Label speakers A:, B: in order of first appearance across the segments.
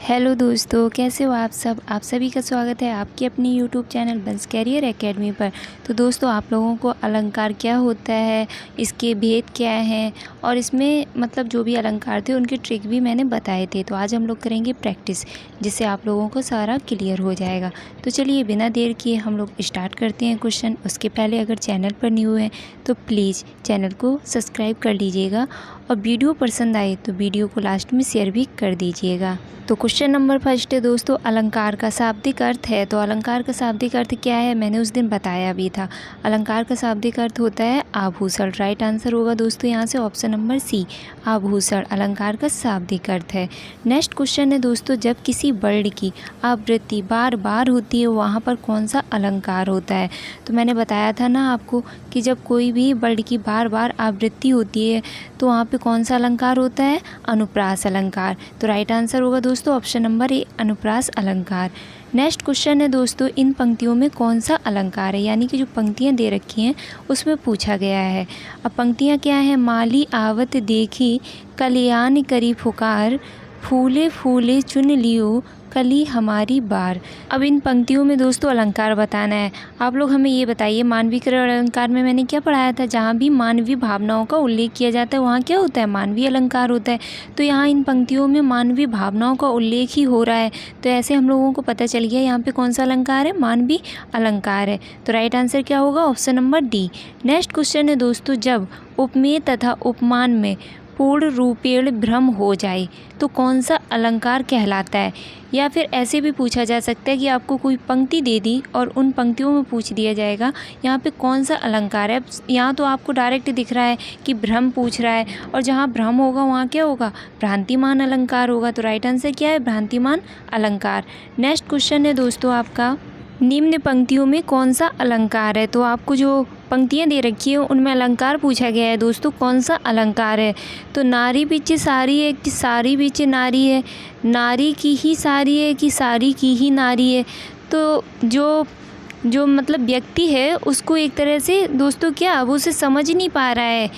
A: Hello दोस्तों, कैसे हो आप सब। आप सभी का स्वागत है आपकी अपनी यूट्यूब चैनल बंस कैरियर एकेडमी पर। तो दोस्तों, आप लोगों को अलंकार क्या होता है, इसके भेद क्या हैं और इसमें मतलब जो भी अलंकार थे उनके ट्रिक भी मैंने बताए थे। तो आज हम लोग करेंगे प्रैक्टिस, जिससे आप लोगों को सारा क्लियर हो जाएगा। तो चलिए बिना देर किए हम लोग स्टार्ट करते हैं क्वेश्चन। उसके पहले अगर चैनल पर न्यू है तो प्लीज़ चैनल को सब्सक्राइब कर लीजिएगा और वीडियो पसंद आए तो वीडियो को लास्ट में शेयर भी कर दीजिएगा। तो क्वेश्चन नंबर फर्स्ट है दोस्तों, अलंकार का शाब्दिक अर्थ है। तो अलंकार का शाब्दिक अर्थ क्या है, मैंने उस दिन बताया भी था। अलंकार का शाब्दिक अर्थ होता है आभूषण। राइट आंसर होगा दोस्तों यहाँ से ऑप्शन नंबर सी, आभूषण अलंकार का शाब्दिक अर्थ है। नेक्स्ट क्वेश्चन है दोस्तों, जब किसी वर्ड की आवृत्ति बार बार होती है वहाँ पर कौन सा अलंकार होता है। तो मैंने बताया था ना आपको कि जब कोई भी वर्ड की बार बार आवृत्ति होती है तो वहाँ पे कौन सा अलंकार होता है, अनुप्रास अलंकार। तो राइट आंसर होगा दोस्तों ऑप्शन नंबर ए, अनुप्रास अलंकार। नेक्स्ट क्वेश्चन है दोस्तों, इन पंक्तियों में कौन सा अलंकार है, यानी कि जो पंक्तियाँ दे रखी हैं उसमें पूछा गया है। अब पंक्तियाँ क्या हैं, माली आवत देखी कल्याण करी पुकार, फूले फूले चुन लियो कली हमारी बार। अब इन पंक्तियों में दोस्तों अलंकार बताना है। आप लोग हमें ये बताइए, मानवीकरण अलंकार में मैंने क्या पढ़ाया था, जहाँ भी मानवीय भावनाओं का उल्लेख किया जाता है वहाँ क्या होता है, मानवीय अलंकार होता है। तो यहाँ इन पंक्तियों में मानवीय भावनाओं का उल्लेख ही हो रहा है, तो ऐसे हम लोगों को पता चल गया यहाँ पे कौन सा अलंकार है, मानवीय अलंकार है। तो राइट आंसर क्या होगा, option number D. Next question है दोस्तों, जब उपमेय तथा उपमान में पूर्ण रूपेण भ्रम हो जाए तो कौन सा अलंकार कहलाता है। या फिर ऐसे भी पूछा जा सकता है कि आपको कोई पंक्ति दे दी और उन पंक्तियों में पूछ दिया जाएगा यहाँ पे कौन सा अलंकार है। यहाँ तो आपको डायरेक्ट दिख रहा है कि भ्रम पूछ रहा है, और जहाँ भ्रम होगा वहाँ क्या होगा, भ्रांतिमान अलंकार होगा। तो राइट आंसर क्या है, भ्रांतिमान अलंकार। नेक्स्ट क्वेश्चन है दोस्तों आपका, निम्न पंक्तियों में कौन सा अलंकार है। तो आपको जो पंक्तियाँ दे रखी है उनमें अलंकार पूछा गया है दोस्तों, कौन सा अलंकार है। तो नारी पीछे सारी है कि सारी पीछे नारी है, नारी की ही सारी है कि सारी की ही नारी है। तो जो मतलब व्यक्ति है उसको एक तरह से दोस्तों क्या, वो उसे समझ नहीं पा रहा है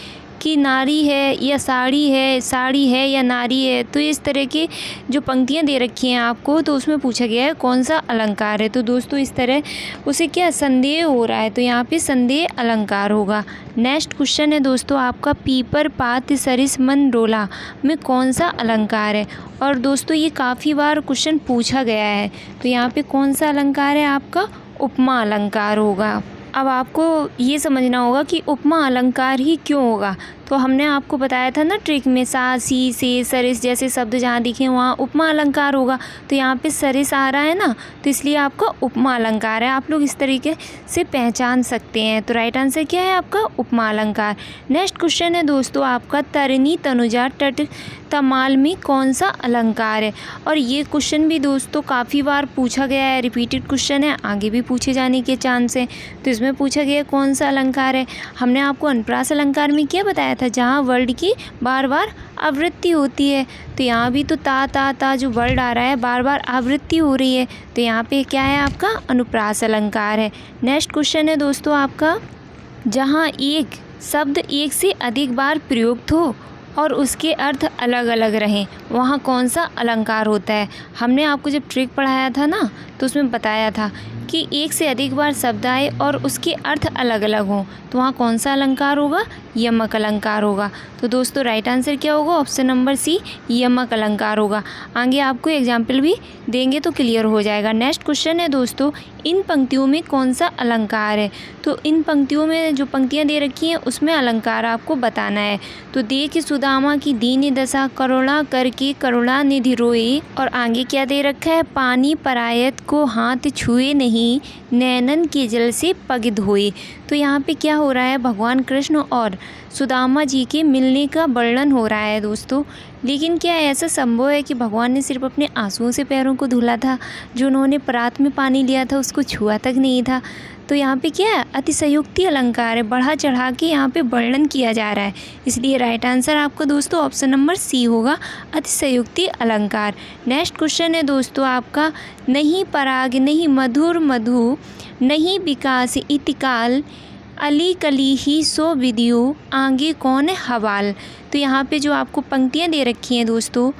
A: कि नारी है या साड़ी है या नारी है। तो इस तरह के जो पंक्तियाँ दे रखी हैं आपको, तो उसमें पूछा गया है कौन सा अलंकार है। तो दोस्तों इस तरह उसे क्या संदेह हो रहा है, तो यहाँ पे संदेह अलंकार होगा। नेक्स्ट क्वेश्चन है दोस्तों आपका, पीपर पात सरिस मन डोला में कौन सा अलंकार है। और दोस्तों ये काफ़ी बार क्वेश्चन पूछा गया है, तो यहाँ पे कौन सा अलंकार है आपका, उपमा अलंकार होगा। अब आपको ये समझना होगा कि उपमा अलंकार ही क्यों होगा। तो हमने आपको बताया था ना ट्रिक में, सा सी से सरिस जैसे शब्द जहाँ दिखे वहाँ उपमा अलंकार होगा। तो यहाँ पे सरिस आ रहा है ना, तो इसलिए आपका उपमा अलंकार है। आप लोग इस तरीके से पहचान सकते हैं। तो राइट आंसर क्या है आपका, उपमा अलंकार। नेक्स्ट क्वेश्चन है दोस्तों आपका, तरनी तनुजा तट तमाल में कौन सा अलंकार है। और ये क्वेश्चन भी दोस्तों काफ़ी बार पूछा गया है, रिपीटेड क्वेश्चन है, आगे भी पूछे जाने के चांस है। तो इसमें पूछा गया कौन सा अलंकार है। हमने आपको अनुप्रास अलंकार में क्या बताया था, जहाँ वर्ड की बार बार आवृत्ति होती है। तो यहाँ भी तो ता जो वर्ड आ रहा है बार बार आवृत्ति हो रही है, तो यहाँ पे क्या है आपका, अनुप्रास अलंकार है। नेक्स्ट क्वेश्चन है दोस्तों आपका, जहाँ एक शब्द एक से अधिक बार प्रयुक्त हो और उसके अर्थ अलग अलग रहें वहाँ कौन सा अलंकार होता है। हमने आपको जब ट्रिक पढ़ाया था ना, तो उसमें बताया था कि एक से अधिक बार शब्द आए और उसके अर्थ अलग अलग हों, तो वहाँ कौन सा अलंकार होगा, यमक अलंकार होगा। तो दोस्तों राइट आंसर क्या होगा, ऑप्शन नंबर सी, यमक अलंकार होगा। आगे आपको एग्जाम्पल भी देंगे तो क्लियर हो जाएगा। नेक्स्ट क्वेश्चन है दोस्तों, इन पंक्तियों में कौन सा अलंकार है। तो इन पंक्तियों में जो पंक्तियाँ दे रखी हैं उसमें अलंकार आपको बताना है। तो देख सुदामा की दीन दशा करुणा करके करुणा निधि रोए, और आगे क्या दे रखा है, पानी परायत को हाथ छुए नहीं, नैनन के जल से पग धोए। तो यहाँ पे क्या हो रहा है, भगवान कृष्ण और सुदामा जी के मिलने का वर्णन हो रहा है दोस्तों। लेकिन क्या ऐसा संभव है कि भगवान ने सिर्फ अपने आंसुओं से पैरों को धुला था, जो उन्होंने परात में पानी लिया था उसको छुआ तक नहीं था। तो यहाँ पे क्या है, अतिशयोक्ति अलंकार है, बढ़ा चढ़ा के यहाँ पे वर्णन किया जा रहा है। इसलिए राइट आंसर आपका दोस्तों ऑप्शन नंबर सी होगा, अतिशयोक्ति अलंकार। नेक्स्ट क्वेश्चन है दोस्तों आपका, नहीं पराग नहीं मधुर मधु नहीं विकास इतिकाल, अली कली ही सो विदियो आगे कौन है हवाल। तो यहाँ पे जो आपको पंक्तियाँ दे रखी हैं दोस्तों,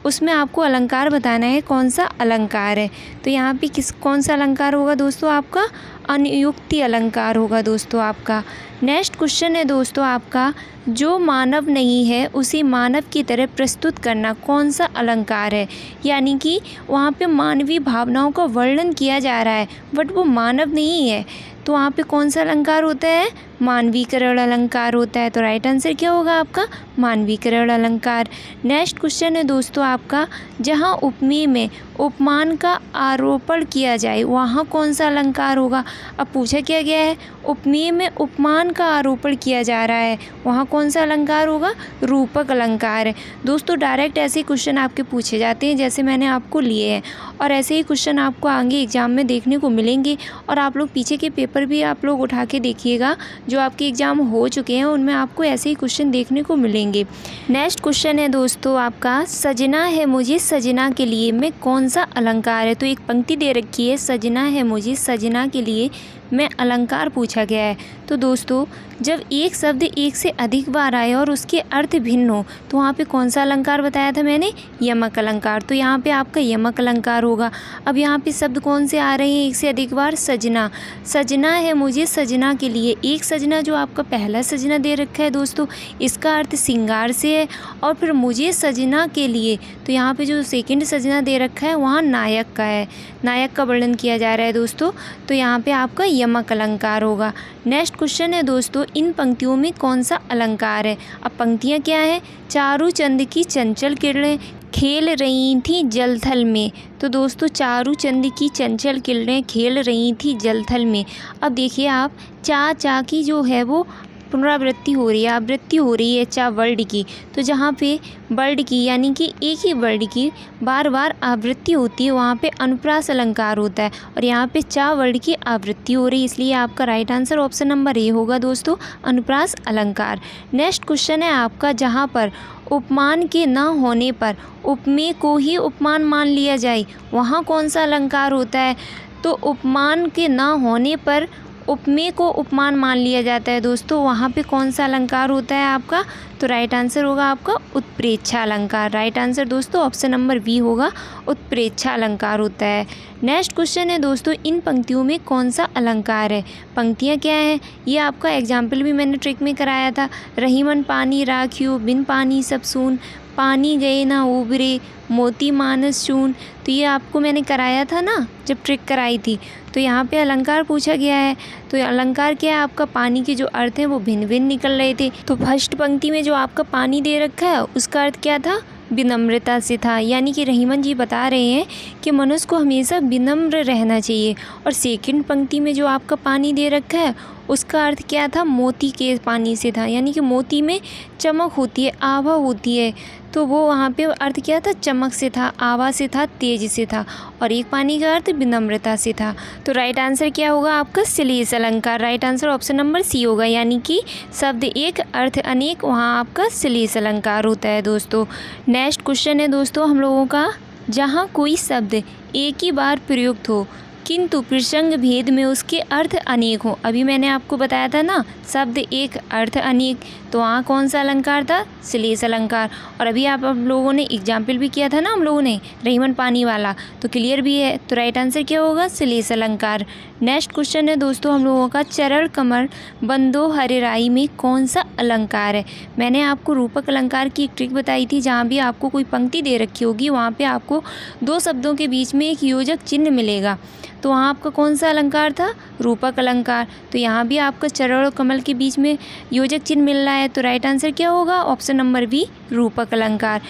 A: उसमें आपको अलंकार बताना है कौन सा अलंकार है। तो यहाँ पे कौन सा अलंकार होगा दोस्तों आपका, अनुयुक्ति अलंकार होगा दोस्तों आपका। नेक्स्ट क्वेश्चन है दोस्तों आपका, जो मानव नहीं है उसे मानव की तरह प्रस्तुत करना कौन सा अलंकार है। यानी कि वहाँ पे मानवीय भावनाओं का वर्णन किया जा रहा है बट वो मानव नहीं है, तो वहाँ पे कौन सा अलंकार होता है, मानवीकरण अलंकार होता है। तो राइट आंसर क्या होगा आपका, मानवीकरण अलंकार। नेक्स्ट क्वेश्चन है दोस्तों आपका, जहाँ उपमेय में उपमान का आरोपण किया जाए वहाँ कौन सा अलंकार होगा। अब पूछा क्या गया है, उपमेय में उपमान का आरोपण किया जा रहा है, वहाँ कौन सा अलंकार होगा, रूपक अलंकार है। दोस्तों डायरेक्ट ऐसे क्वेश्चन आपके पूछे जाते हैं जैसे मैंने आपको लिए हैं, और ऐसे ही क्वेश्चन आपको आगे एग्जाम में देखने को मिलेंगे। और आप लोग पीछे के पेपर भी आप लोग उठा के देखिएगा, जो आपके एग्ज़ाम हो चुके हैं उनमें आपको ऐसे ही क्वेश्चन देखने को मिलेंगे। नेक्स्ट क्वेश्चन है दोस्तों आपका, सजना है मुझे सजना के लिए में कौन सा अलंकार है। तो एक पंक्ति दे रखी है, सजना है मुझे सजना के लिए में अलंकार पूछा गया है। तो दोस्तों जब एक शब्द एक से अधिक बार आए और उसके अर्थ भिन्न हो तो वहाँ पे कौन सा अलंकार बताया था मैंने, यमक अलंकार। तो यहाँ पे आपका यमक अलंकार होगा। अब यहाँ पे शब्द कौन से आ रहे हैं एक से अधिक बार, सजना, सजना है मुझे सजना के लिए। एक सजना जो आपका पहला सजना दे रखा है दोस्तों, इसका अर्थ श्रृंगार से है, और फिर मुझे सजना के लिए तो यहाँ पे जो सेकंड सजना दे रखा है वहाँ नायक का है, नायक का वर्णन किया जा रहा है दोस्तों। तो यहाँ पे आपका यमक अलंकार होगा। नेक्स्ट क्वेश्चन है दोस्तों, इन पंक्तियों में कौन सा अलंकार है। अब पंक्तियाँ क्या है, चारू चंद की चंचल किरणें खेल रही थी जलथल में। तो दोस्तों चारू चंद की चंचल किरणें खेल रही थी जलथल में। अब देखिए आप, चा की जो है वो पुनरावृत्ति हो रही है, आवृत्ति हो रही है चा वर्ड की। तो जहाँ पे वर्ड की यानी कि एक ही वर्ड की बार बार आवृत्ति होती है वहाँ पे अनुप्रास अलंकार होता है, और यहाँ पे चा वर्ड की आवृत्ति हो रही है, इसलिए आपका right answer option number A होगा दोस्तों, अनुप्रास अलंकार। नेक्स्ट क्वेश्चन है आपका, जहाँ पर उपमान के न होने पर उपमेय को ही उपमान मान लिया जाए वहाँ कौन सा अलंकार होता है। तो उपमान के न होने पर उपमेय को उपमान मान लिया जाता है दोस्तों, वहाँ पे कौन सा अलंकार होता है आपका। तो राइट आंसर होगा आपका उत्प्रेक्षा अलंकार। राइट आंसर दोस्तों ऑप्शन नंबर बी होगा, उत्प्रेक्षा अलंकार होता है। नेक्स्ट क्वेश्चन है दोस्तों, इन पंक्तियों में कौन सा अलंकार है। पंक्तियाँ क्या हैं, ये आपका एग्जाम्पल भी मैंने ट्रिक में कराया था। रहीमन पानी राखियो बिन पानी सब सून, पानी गए ना उबरे मोती मानस चून। तो ये आपको मैंने कराया था ना जब ट्रिक कराई थी। तो यहाँ पे अलंकार पूछा गया है, तो अलंकार क्या है आपका, पानी के जो अर्थ हैं वो भिन्न भिन्न निकल रहे थे। तो फर्स्ट पंक्ति में जो आपका पानी दे रखा है उसका अर्थ क्या था, विनम्रता से था। यानी कि रहीमन जी बता रहे हैं कि मनुष्य को हमेशा विनम्र रहना चाहिए। और सेकंड पंक्ति में जो आपका पानी दे रखा है उसका अर्थ क्या था, मोती के पानी से था। यानी कि मोती में चमक होती है, आभा होती है, तो वो वहाँ पे अर्थ क्या था, चमक से था, आभा से था, तेज से था। और एक पानी का अर्थ विनम्रता से था। तो राइट आंसर क्या होगा आपका, श्लेष अलंकार। Right answer option number C होगा, यानी कि शब्द एक अर्थ अनेक, वहाँ आपका श्लेष अलंकार होता है दोस्तों। नेक्स्ट क्वेश्चन है दोस्तों हम लोगों का, जहाँ कोई शब्द एक ही बार प्रयुक्त हो किंतु प्रसंग भेद में उसके अर्थ अनेक हो। अभी मैंने आपको बताया था ना, शब्द एक अर्थ अनेक, तो वहाँ कौन सा अलंकार था, श्लेष अलंकार। और अभी आप लोगों ने एग्जाम्पल भी किया था ना हम लोगों ने, रहीमन पानी वाला, तो क्लियर भी है। तो राइट आंसर क्या होगा, श्लेष अलंकार। नेक्स्ट क्वेश्चन है दोस्तों हम लोगों का, चरण कमर बंदो हरिराई में कौन सा अलंकार है। मैंने आपको रूपक अलंकार की एक ट्रिक बताई थी, जहाँ भी आपको कोई पंक्ति दे रखी होगी वहाँ पे आपको दो शब्दों के बीच में एक योजक चिन्ह मिलेगा, तो वहाँ आपका कौन सा अलंकार था, रूपक अलंकार। तो यहाँ भी आपका चरण और कमल के बीच में योजक चिन्ह मिल रहा है, तो राइट आंसर क्या होगा, ऑप्शन नंबर बी, रूपक अलंकार।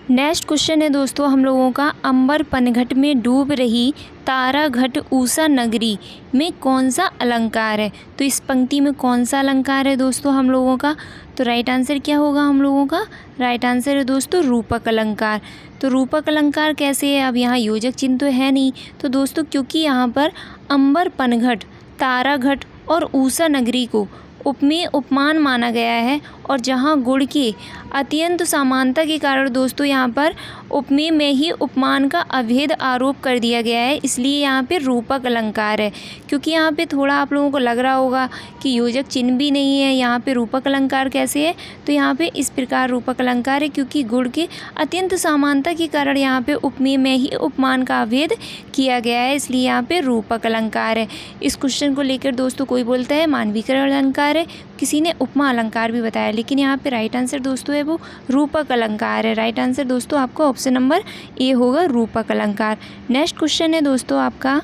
A: नेक्स्ट क्वेश्चन है दोस्तों हम लोगों का, अंबर पनघट में डूब रही तारा घट ऊषा नगरी में कौन सा अलंकार है। तो इस पंक्ति में कौन सा अलंकार है दोस्तों हम लोगों का। तो राइट आंसर क्या होगा हम लोगों का, राइट आंसर है दोस्तों रूपक अलंकार। तो रूपक अलंकार कैसे है, अब यहाँ योजक चिन्ह तो है नहीं, तो दोस्तों क्योंकि यहाँ पर अंबर पनघट, तारा घट और ऊषा नगरी को उपमेय उपमान माना गया है, और जहाँ गुण की अत्यंत समानता के कारण दोस्तों यहाँ पर उपमेय में ही उपमान का अभेद आरोप कर दिया गया है, इसलिए यहाँ पे रूपक अलंकार है। क्योंकि यहाँ पे थोड़ा आप लोगों को लग रहा होगा कि योजक चिन्ह भी नहीं है, यहाँ पे रूपक अलंकार कैसे है, तो यहाँ पे इस प्रकार रूपक अलंकार है क्योंकि गुण के अत्यंत समानता के कारण यहाँ पे उपमेय में ही उपमान का अभेद किया गया है, इसलिए यहाँ पे रूपक अलंकार है। इस क्वेश्चन को लेकर दोस्तों कोई बोलता है मानवीकरण अलंकार है, किसी ने उपमा अलंकार भी बताया, लेकिन यहाँ पे राइट आंसर दोस्तों है वो रूपक अलंकार है। राइट आंसर दोस्तों आपका ऑप्शन नंबर ए होगा, रूपक अलंकार। नेक्स्ट क्वेश्चन है दोस्तों आपका,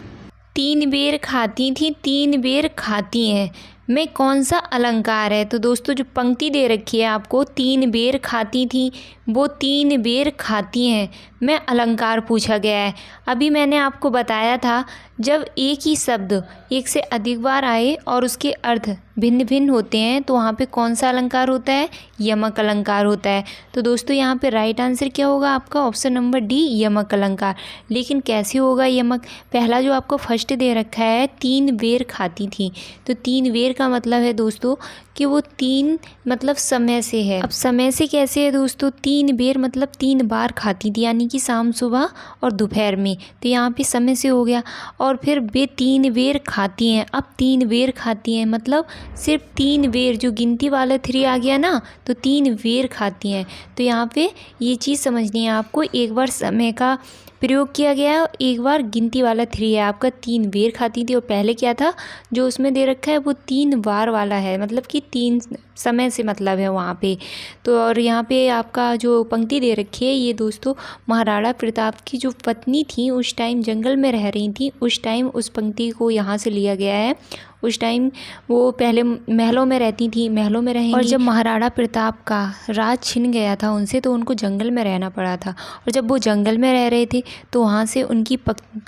A: 3 बेर खाती थी 3 बेर खाती हैं में कौन सा अलंकार है। तो दोस्तों जो पंक्ति दे रखी है आपको, 3 बेर खाती थी वो 3 बेर खाती हैं में अलंकार पूछा गया है। अभी मैंने आपको बताया था जब एक ही शब्द एक से अधिक बार आए और उसके अर्थ भिन्न भिन्न होते हैं तो वहाँ पे कौन सा अलंकार होता है, यमक अलंकार होता है। तो दोस्तों यहाँ पे राइट आंसर क्या होगा आपका, ऑप्शन नंबर डी, यमक अलंकार। लेकिन कैसे होगा यमक, पहला जो आपको फर्स्ट दे रखा है 3 बेर खाती थी, तो 3 बेर का मतलब है दोस्तों कि वो 3 मतलब समय से है। अब समय से कैसे है दोस्तों, 3 बेर मतलब 3 बार खाती थी, यानी कि शाम सुबह और दोपहर में, तो यहाँ पे समय से हो गया। और फिर वे 3 बेर खाती हैं, अब 3 बेर खाती हैं मतलब सिर्फ 3 बेर, जो गिनती वाला 3 आ गया ना, तो 3 बेर खाती हैं। तो यहाँ पे ये चीज़ समझनी है आपको, एक बार समय का प्रयोग किया गया है, एक बार गिनती वाला 3 है आपका, 3 बेर खाती थी। और पहले क्या था जो उसमें दे रखा है वो 3 बार वाला है, मतलब कि 3 समय से मतलब है वहाँ पे। तो और यहाँ पे आपका जो पंक्ति दे रखी है ये दोस्तों महाराणा प्रताप की जो पत्नी थी उस टाइम जंगल में रह रही थी, उस टाइम उस पंक्ति को यहाँ से लिया गया है। उस टाइम वो पहले महलों में रहती थी, महलों में रहेंगी, और जब महाराणा प्रताप का राज छिन गया था उनसे तो उनको जंगल में रहना पड़ा था। और जब वो जंगल में रह रहे थे तो वहाँ से उनकी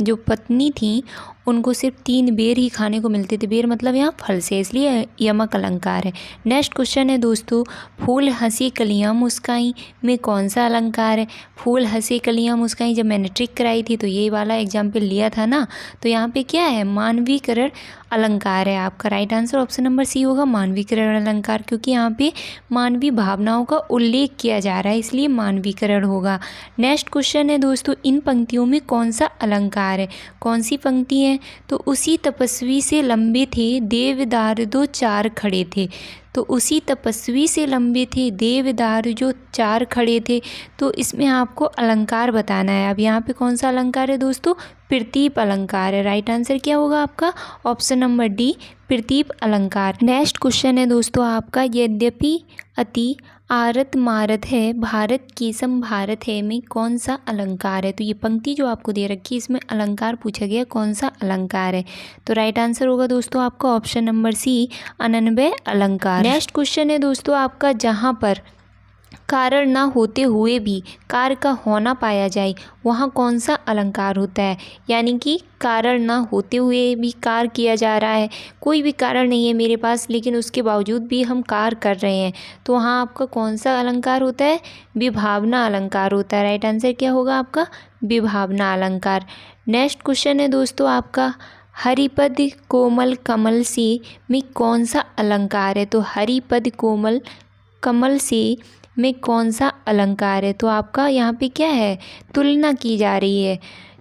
A: जो पत्नी थी उनको सिर्फ 3 बेर ही खाने को मिलते थे, बेर मतलब यहाँ फल से, इसलिए यमक अलंकार है। नेक्स्ट क्वेश्चन है दोस्तों, फूल हंसी कलियाँ मुस्काई में कौन सा अलंकार है। फूल हंसी कलियाँ मुस्काई जब मैंने ट्रिक कराई थी तो ये वाला एग्जाम्पल लिया था ना, तो यहाँ पे क्या है, मानवीकरण अलंकार है आपका। Right answer option number C होगा, मानवीकरण अलंकार, क्योंकि यहाँ पे मानवीय भावनाओं का उल्लेख किया जा रहा है, इसलिए मानवीकरण होगा। नेक्स्ट क्वेश्चन है दोस्तों, इन पंक्तियों में कौन सा अलंकार है। कौन सी पंक्ति है, तो उसी तपस्वी से लंबे थे देवदार दो 4 खड़े थे। तो उसी तपस्वी से लंबे थे देवदार जो 4 खड़े थे, तो इसमें आपको अलंकार बताना है। अब यहाँ पे कौन सा अलंकार है दोस्तों, प्रतीप अलंकार है। राइट आंसर क्या होगा आपका, ऑप्शन नंबर डी, प्रतीप अलंकार। नेक्स्ट क्वेश्चन है दोस्तों आपका, यद्यपि अति आरत मारत है भारत की संभारत है में कौन सा अलंकार है। तो ये पंक्ति जो आपको दे रखी है इसमें अलंकार पूछा गया, कौन सा अलंकार है। तो राइट आंसर होगा दोस्तों आपका ऑप्शन नंबर सी, अनन्वय अलंकार। नेक्स्ट क्वेश्चन है दोस्तों आपका, जहाँ पर कारण ना होते हुए भी कार्य का होना पाया जाए वहाँ कौन सा अलंकार होता है। यानी कि कारण ना होते हुए भी कार्य किया जा रहा है, कोई भी कारण नहीं है मेरे पास लेकिन उसके बावजूद भी हम कार्य कर रहे हैं, तो वहाँ आपका कौन सा अलंकार होता है, विभावना अलंकार होता है। राइट आंसर क्या होगा आपका, विभावना अलंकार। नेक्स्ट क्वेश्चन है दोस्तों आपका, हरिपद कोमल कमल से में कौन सा अलंकार है। तो हरिपद कोमल कमल से में कौन सा अलंकार है। तो आपका यहाँ पे क्या है, तुलना की जा रही है,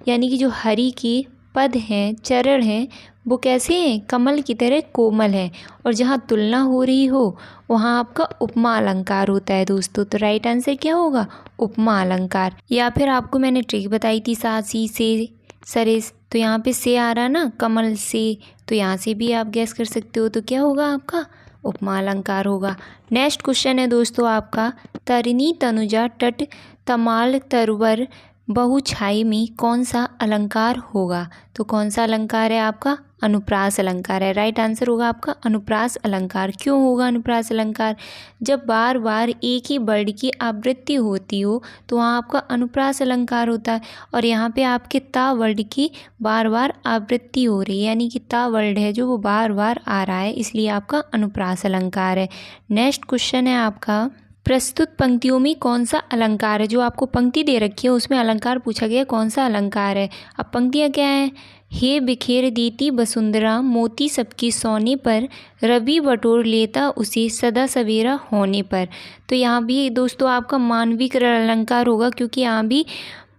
A: यानी कि जो हरि के पद हैं, चरण हैं, वो कैसे हैं, कमल की तरह कोमल हैं, और जहाँ तुलना हो रही हो वहाँ आपका उपमा अलंकार होता है दोस्तों। तो राइट आंसर क्या होगा, उपमा अलंकार। या फिर आपको मैंने ट्रिक बताई थी, सासी से सरेस, तो यहाँ पे से आ रहा ना कमल से, तो यहाँ से भी आप गैस कर सकते हो, तो क्या होगा आपका, उपमा अलंकार होगा। नेक्स्ट क्वेश्चन है दोस्तों आपका, तरिणी तनुजा तट तमाल तरवर बहुछाई में कौन सा अलंकार होगा। तो कौन सा अलंकार है आपका, अनुप्रास अलंकार है। राइट आंसर होगा आपका अनुप्रास अलंकार। क्यों होगा अनुप्रास अलंकार, जब बार बार एक ही वर्ड की आवृत्ति होती हो तो वहाँ आपका अनुप्रास अलंकार होता है, और यहाँ पे आपके ता वर्ड की बार बार आवृत्ति हो रही है, यानी कि ता वर्ड है जो वो बार बार आ रहा है, इसलिए आपका अनुप्रास अलंकार है। नेक्स्ट क्वेश्चन है आपका, प्रस्तुत पंक्तियों में कौन सा अलंकार है। जो आपको पंक्ति दे रखी है उसमें अलंकार पूछा गया, कौन सा अलंकार है। अब पंक्तियाँ क्या हैं, हे बिखेर देती वसुंधरा मोती सबकी सोने पर, रवि बटोर लेता उसे सदा सवेरा होने पर। तो यहाँ भी दोस्तों आपका मानवीकरण अलंकार होगा, क्योंकि यहाँ भी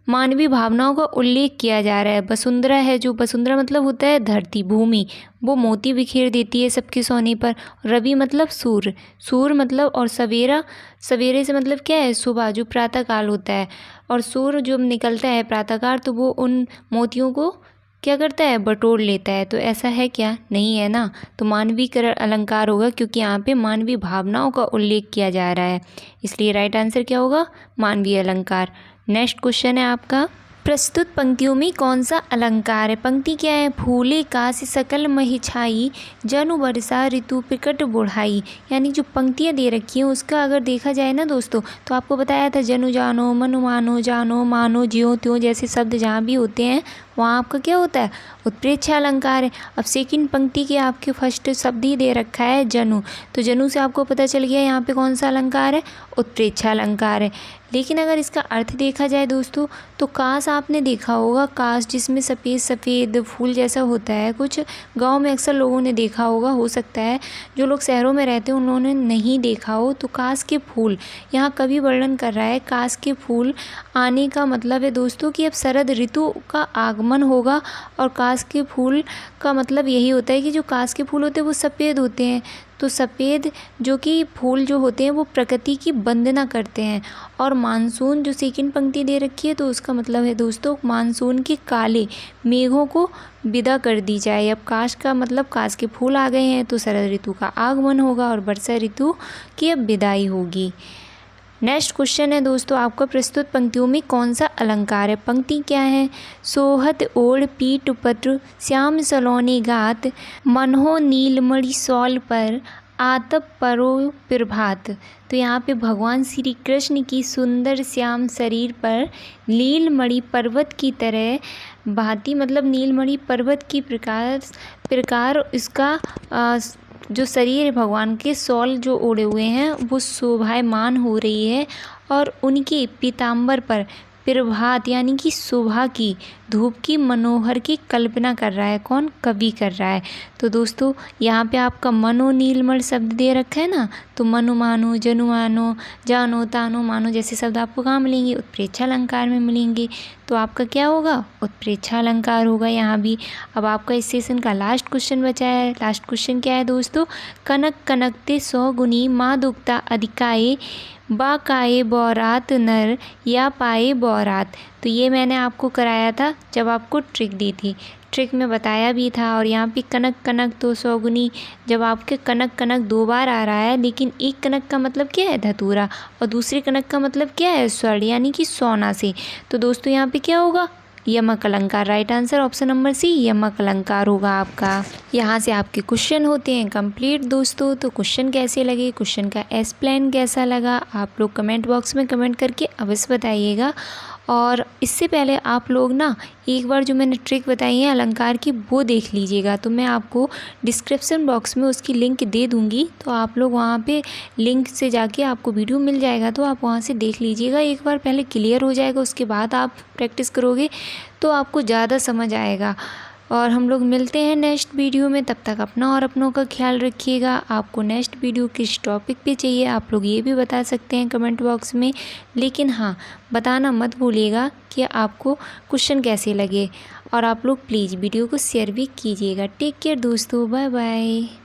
A: मानवीय भावनाओं का उल्लेख किया जा रहा है। वसुंधरा है, जो वसुंधरा मतलब होता है धरती, भूमि, वो मोती बिखेर देती है सबके सोने पर। रवि मतलब सूर्य, सूर्य मतलब, और सवेरा, सवेरे से मतलब क्या है, सुबह, जो प्रातः काल होता है। और सूर्य जब निकलता है प्रातःकाल तो वो उन मोतियों को क्या करता है, बटोर लेता है। तो ऐसा है क्या, नहीं है ना। तो मानवीकरण अलंकार होगा, क्योंकि यहाँ पे मानवीय भावनाओं का उल्लेख किया जा रहा है, इसलिए राइट आंसर क्या होगा, मानवीय अलंकार। नेक्स्ट क्वेश्चन है आपका, प्रस्तुत पंक्तियों में कौन सा अलंकार है। पंक्ति क्या है, फूले काश सकल महि छाई, जनु वर्षा ऋतु प्रकट बुढ़ाई। यानी जो पंक्तियाँ दे रखी हैं उसका अगर देखा जाए ना दोस्तों, तो आपको बताया था जनु जानो, मनु मानो, जानो मानो, ज्यों त्यों जैसे शब्द जहाँ भी होते हैं वहाँ आपका क्या होता है, उत्प्रेक्षा अलंकार है। अब सेकंड पंक्ति के आपके फर्स्ट शब्द ही दे रखा है जनु, तो जनु से आपको पता चल गया यहाँ पे कौन सा अलंकार है, उत्प्रेक्षा अलंकार है। लेकिन अगर इसका अर्थ देखा जाए दोस्तों, तो काश आपने देखा होगा, काश जिसमें सफ़ेद सफ़ेद फूल जैसा होता है, कुछ गांव में अक्सर लोगों ने देखा होगा, हो सकता है जो लोग शहरों में रहते हैं उन्होंने नहीं देखा हो। तो काश के फूल यहाँ कवि वर्णन कर रहा है, काश के फूल आने का मतलब है दोस्तों कि अब शरद ऋतु का आगमन होगा। और काश के फूल का मतलब यही होता है कि जो काश के फूल होते हैं वो सफ़ेद होते हैं, तो सफ़ेद जो कि फूल जो होते हैं वो प्रकृति की वंदना करते हैं। और मानसून जो सेकंड पंक्ति दे रखी है, तो उसका मतलब है दोस्तों मानसून के काले मेघों को विदा कर दी जाए। अब काश का मतलब काश के फूल आ गए हैं तो शरद ऋतु का आगमन होगा और वर्षा ऋतु की अब विदाई होगी। नेक्स्ट क्वेश्चन है दोस्तों आपका, प्रस्तुत पंक्तियों में कौन सा अलंकार है। पंक्ति क्या है, सोहत ओढ़ पीठ पत्र श्याम सलोने गात, मनहो नीलमणि सौल पर आतप परो प्रभात। तो यहाँ पे भगवान श्री कृष्ण की सुंदर श्याम शरीर पर नीलमणि पर्वत की तरह भांति, मतलब नीलमणि पर्वत की प्रकार इसका जो शरीर है भगवान के, शॉल जो ओढ़े हुए हैं वो शोभायमान हो रही है। और उनके पीताम्बर पर प्रभात यानी कि सुबह की धूप की मनोहर की कल्पना कर रहा है, कौन, कवि कर रहा है। तो दोस्तों यहाँ पे आपका मनो नीलमणि शब्द दे रखा है ना, तो मनु मानो, जनु मानो, जानो तानो मानो जैसे शब्द आपको कहाँ मिलेंगे, उत्प्रेक्षा अलंकार में मिलेंगे। तो आपका क्या होगा, उत्प्रेक्षा अलंकार होगा यहाँ भी। अब आपका इस सेशन का लास्ट क्वेश्चन बचा है। लास्ट क्वेश्चन क्या है दोस्तों, कनक कनकते 100 गुनी माँ दुखता अधिकाए, बा काए बौरात नर या पाए बौरात। तो ये मैंने आपको कराया था जब आपको ट्रिक दी थी, ट्रिक में बताया भी था। और यहाँ पे कनक कनक तो 100 गुनी, जब आपके कनक कनक 2 बार आ रहा है, लेकिन एक कनक का मतलब क्या है, धतूरा, और दूसरे कनक का मतलब क्या है, स्वर्ण यानी कि सोना से। तो दोस्तों यहाँ पे क्या होगा, यमक अलंकार। Right answer option number C, यमक अलंकार होगा आपका। यहाँ से आपके क्वेश्चन होते हैं कंप्लीट दोस्तों। तो क्वेश्चन कैसे लगे, क्वेश्चन का एक्सप्लेन कैसा लगा, आप लोग कमेंट बॉक्स में कमेंट करके अवश्य बताइएगा। और इससे पहले आप लोग ना एक बार जो मैंने ट्रिक बताई है अलंकार की वो देख लीजिएगा। तो मैं आपको डिस्क्रिप्शन बॉक्स में उसकी लिंक दे दूँगी, तो आप लोग वहाँ पे लिंक से जाके आपको वीडियो मिल जाएगा, तो आप वहाँ से देख लीजिएगा। एक बार पहले क्लियर हो जाएगा, उसके बाद आप प्रैक्टिस करोगे तो आपको ज़्यादा समझ आएगा। और हम लोग मिलते हैं नेक्स्ट वीडियो में, तब तक अपना और अपनों का ख्याल रखिएगा। आपको नेक्स्ट वीडियो किस टॉपिक पे चाहिए आप लोग ये भी बता सकते हैं कमेंट बॉक्स में। लेकिन हाँ, बताना मत भूलिएगा कि आपको क्वेश्चन कैसे लगे। और आप लोग प्लीज़ वीडियो को शेयर भी कीजिएगा। टेक केयर दोस्तों, बाय बाय।